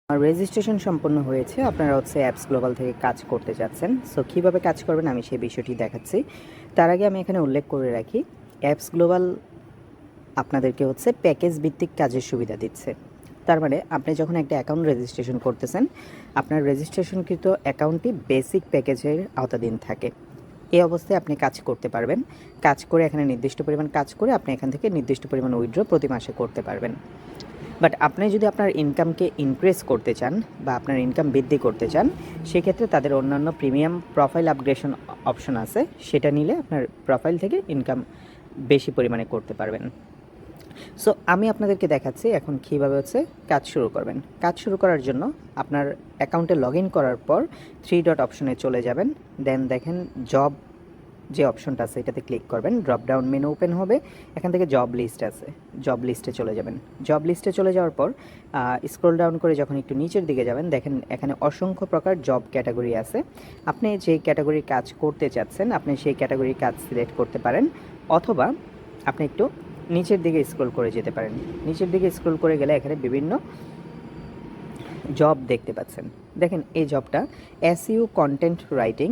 Registration সম্পন্ন হয়েছে। আপনারা হচ্ছে অ্যাপস গ্লোবাল থেকে কাজ করতে যাচ্ছেন। সো কীভাবে কাজ করবেন আমি সেই বিষয়টি দেখাচ্ছি। তার আগে আমি এখানে উল্লেখ করে রাখি, অ্যাপস গ্লোবাল আপনাদেরকে হচ্ছে প্যাকেজ ভিত্তিক কাজের সুবিধা দিচ্ছে। তার মানে আপনি যখন একটা অ্যাকাউন্ট রেজিস্ট্রেশন করতেছেন, আপনার রেজিস্ট্রেশনকৃত অ্যাকাউন্টটি বেসিক প্যাকেজের আওতাধীন থাকে। এই অবস্থায় আপনি কাজ করতে পারবেন। কাজ করে এখানে নির্দিষ্ট পরিমাণ কাজ করে আপনি এখান থেকে নির্দিষ্ট পরিমাণ উইথড্র প্রতি মাসে করতে পারবেন। বাট আপনি যদি আপনার ইনকামকে ইনক্রিজ করতে চান বা আপনার ইনকাম বৃদ্ধি করতে চান, সেক্ষেত্রে তাদের অন্যান্য প্রিমিয়াম প্রোফাইল আপগ্রেডেশন অপশন আছে, সেটা নিলে আপনার প্রোফাইল থেকে ইনকাম বেশি পরিমাণে করতে পারবেন। সো আমি আপনাদেরকে দেখাচ্ছি এখন কীভাবে হচ্ছে কাজ শুরু করবেন। কাজ শুরু করার জন্য আপনার অ্যাকাউন্টে লগ ইন করার পর 3 ডট অপশনে চলে যাবেন। দেন দেখেন জব যে অপশনটা আছে এটাতে ক্লিক করবেন। ড্রপ ডাউন মেনু ওপেন হবে, এখান থেকে জব লিস্ট আছে, জব লিস্টে চলে যাবেন। জব লিস্টে চলে যাওয়ার পর স্ক্রল ডাউন করে যখন একটু নিচের দিকে যাবেন, দেখেন এখানে অসংখ্য প্রকার জব ক্যাটাগরি আছে। আপনি যে ক্যাটাগরির কাজ করতে চাচ্ছেন আপনি সেই ক্যাটাগরির কাজ সিলেক্ট করতে পারেন, অথবা আপনি একটু নিচের দিকে স্ক্রল করে যেতে পারেন। নিচের দিকে স্ক্রল করে গেলে এখানে বিভিন্ন জব দেখতে পাচ্ছেন। দেখেন এই জবটা SEO content writing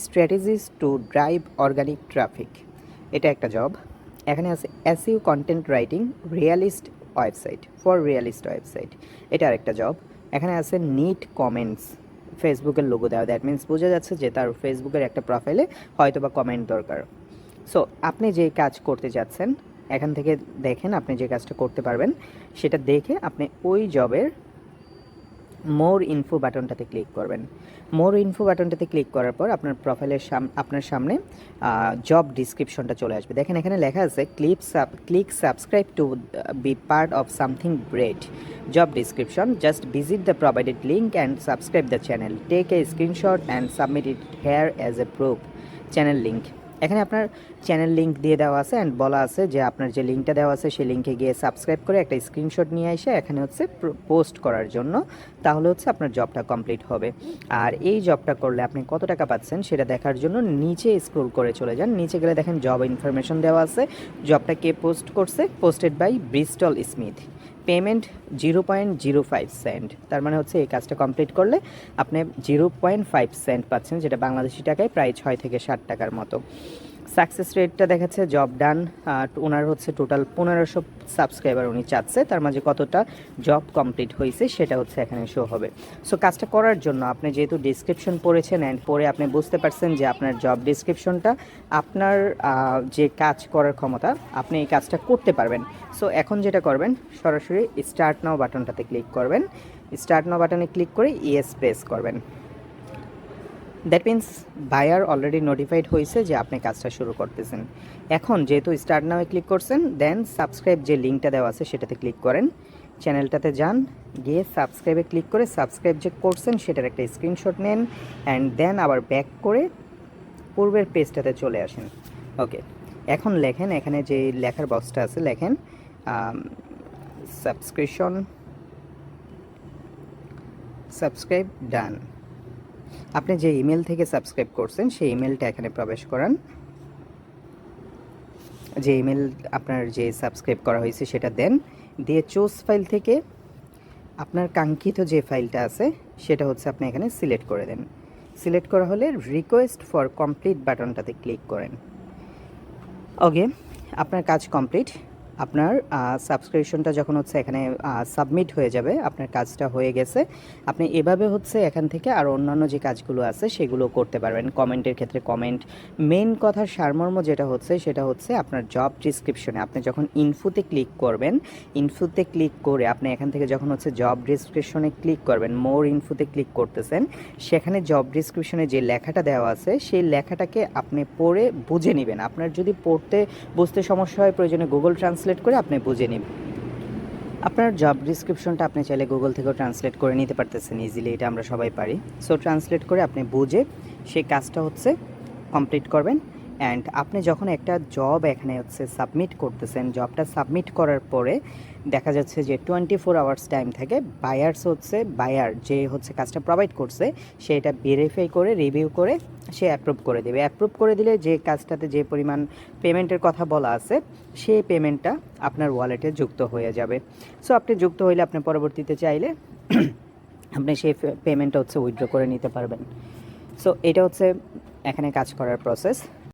strategies to drive organic traffic, এটা একটা জব। এখানে আছে SEO content writing realist website for realist website, এটা আরেকটা জব। এখানে আছে নিট কমেন্টস, ফেসবুকের লোগো দেওয়া, দ্যাট মিনস বোঝা যাচ্ছে যে তার ফেসবুকের একটা প্রোফাইলে হয়তো বা কমেন্ট দরকার। সো আপনি যে কাজ করতে যাচ্ছেন এখান থেকে দেখেন আপনি যে কাজটা করতে পারবেন, সেটা দেখে আপনি ওই জবের মোর ইনফো বাটনটাতে ক্লিক করবেন। মোর ইনফো বাটনটাতে ক্লিক করার পর আপনার প্রোফাইলের আপনার সামনে জব ডিসক্রিপশনটা চলে আসবে। দেখেন এখানে লেখা আছে click subscribe to be part of something great. Job description, just visit the provided link and subscribe the channel, take a screenshot and submit it here as a proof. Channel link, এখানে আপনার channel link দিয়ে দেওয়া আছে and বলা আছে যে আপনার যে লিঙ্কটা দেওয়া আছে সেই লিঙ্কে গিয়ে সাবস্ক্রাইব করে একটা স্ক্রিনশট নিয়ে এসে এখানে হচ্ছে পোস্ট করার জন্য, তাহলে হচ্ছে আপনার জবটা কমপ্লিট হবে। আর এই জবটা করলে আপনি কত টাকা পাচ্ছেন সেটা দেখার জন্য নিচে স্ক্রল করে চলে যান। নিচে গেলে দেখেন জব ইনফরমেশন দেওয়া আছে, জবটা কে পোস্ট করছে, posted by Bristol Smith, payment 0.05 cent. তার মানে হচ্ছে এই কাজটা কমপ্লিট করলে আপনি 0.5 সেন্ট পাচ্ছেন, যেটা বাংলাদেশি টাকায় প্রায় 6 থেকে 7 টাকার মতো। সাকসেস রেটটা দেখাচ্ছে জব ডান, ওনার হচ্ছে টোটাল 1500 সাবস্ক্রাইবার উনি চাচ্ছে, তার মাঝে কতটা জব কমপ্লিট হয়েছে সেটা হচ্ছে এখানে শো হবে। সো কাজটা করার জন্য আপনি যেহেতু ডিসক্রিপশন পড়েছেন অ্যান্ড পরে আপনি বুঝতে পারছেন যে আপনার জব ডিসক্রিপশনটা আপনার যে কাজ করার ক্ষমতা, আপনি এই কাজটা করতে পারবেন। সো এখন যেটা করবেন, সরাসরি স্টার্ট নাও বাটনটাতে ক্লিক করবেন। স্টার্ট নাও বাটনে ক্লিক করে ইয়েস প্রেস করবেন। That means buyer already notified হয়েছে যে আপনি কাজটা শুরু করতেছেন। এখন যেহেতু স্টার্ট নাও ক্লিক করছেন, দেন সাবস্ক্রাইব যে লিঙ্কটা দেওয়া আছে সেটাতে ক্লিক করেন, চ্যানেলটাতে যান, গিয়ে সাবস্ক্রাইবে ক্লিক করে সাবস্ক্রাইব যে করছেন সেটার একটা স্ক্রিনশট নেন অ্যান্ড দেন আবার ব্যাক করে পূর্বের পেজটাতে চলে আসেন। ওকে, এখন লেখেন এখানে যে লেখার বক্সটা আছে, লেখেন সাবস্ক্রাইব ডান। আপনি যে ইমেল থেকে সাবস্ক্রাইব করছেন সেই ইমেলটা এখানে প্রবেশ করান। যে ইমেল আপনার যে সাবস্ক্রাইব করা হয়েছে সেটা দেন, দিয়ে চুজ ফাইল থেকে আপনার কাঙ্ক্ষিত যে ফাইলটা আছে সেটা হচ্ছে আপনি এখানে সিলেক্ট করে দেন। সিলেক্ট করা হলে রিকোয়েস্ট ফর কমপ্লিট বাটনটাতে ক্লিক করেন। ওকে, আপনার কাজ কমপ্লিট। আপনার সাবস্ক্রিপশনটা যখন হচ্ছে এখানে সাবমিট হয়ে যাবে, আপনার কাজটা হয়ে গেছে। আপনি এভাবে হচ্ছে এখান থেকে আর অন্যান্য যে কাজগুলো আছে সেগুলো করতে পারবেন। কমেন্টের ক্ষেত্রে কমেন্ট, মেন কথার সারমর্ম যেটা হচ্ছে সেটা হচ্ছে আপনার জব ডিসক্রিপশনে আপনি যখন ইনফোতে ক্লিক করবেন, ইনফোতে ক্লিক করে আপনি এখান থেকে যখন হচ্ছে জব ডিসক্রিপশনে ক্লিক করবেন, মোর ইনফোতে ক্লিক করতেছেন, সেখানে জব ডিসক্রিপশনে যে লেখাটা দেওয়া আছে সেই লেখাটাকে আপনি পড়ে বুঝে নেবেন। আপনার যদি পড়তে বুঝতে সমস্যা হয়, প্রয়োজনে গুগল ট্রান্সলেট করে আপনি বুঝে নিন। আপনার জব ডিসক্রিপশনটা আপনি চাইলে গুগল থেকেও ট্রান্সলেট করে নিতে পারতেছেন ইজিলি, এটা আমরা সবাই পারি। সো ট্রান্সলেট করে আপনি বুঝে সেই কাজটা হচ্ছে কমপ্লিট করবেন। অ্যান্ড আপনি যখন একটা জব এখানে হচ্ছে সাবমিট করতেছেন, জবটা সাবমিট করার পরে দেখা যাচ্ছে যে 24 আওয়ার্স টাইম থাকে। বায়ার যে হচ্ছে কাজটা প্রোভাইড করছে সে এটা ভেরিফাই করে রিভিউ করে সে অ্যাপ্রুভ করে দেবে। অ্যাপ্রুভ করে দিলে যে কাজটাতে যে পরিমাণ পেমেন্টের কথা বলা আছে সেই পেমেন্টটা আপনার ওয়ালেটে যুক্ত হয়ে যাবে। সো আপনি যুক্ত হইলে আপনি পরবর্তীতে চাইলে আপনি সেই পেমেন্টটা হচ্ছে উইথড্র করে নিতে পারবেন। সো এটা হচ্ছে এখানে কাজ করার প্রসেস।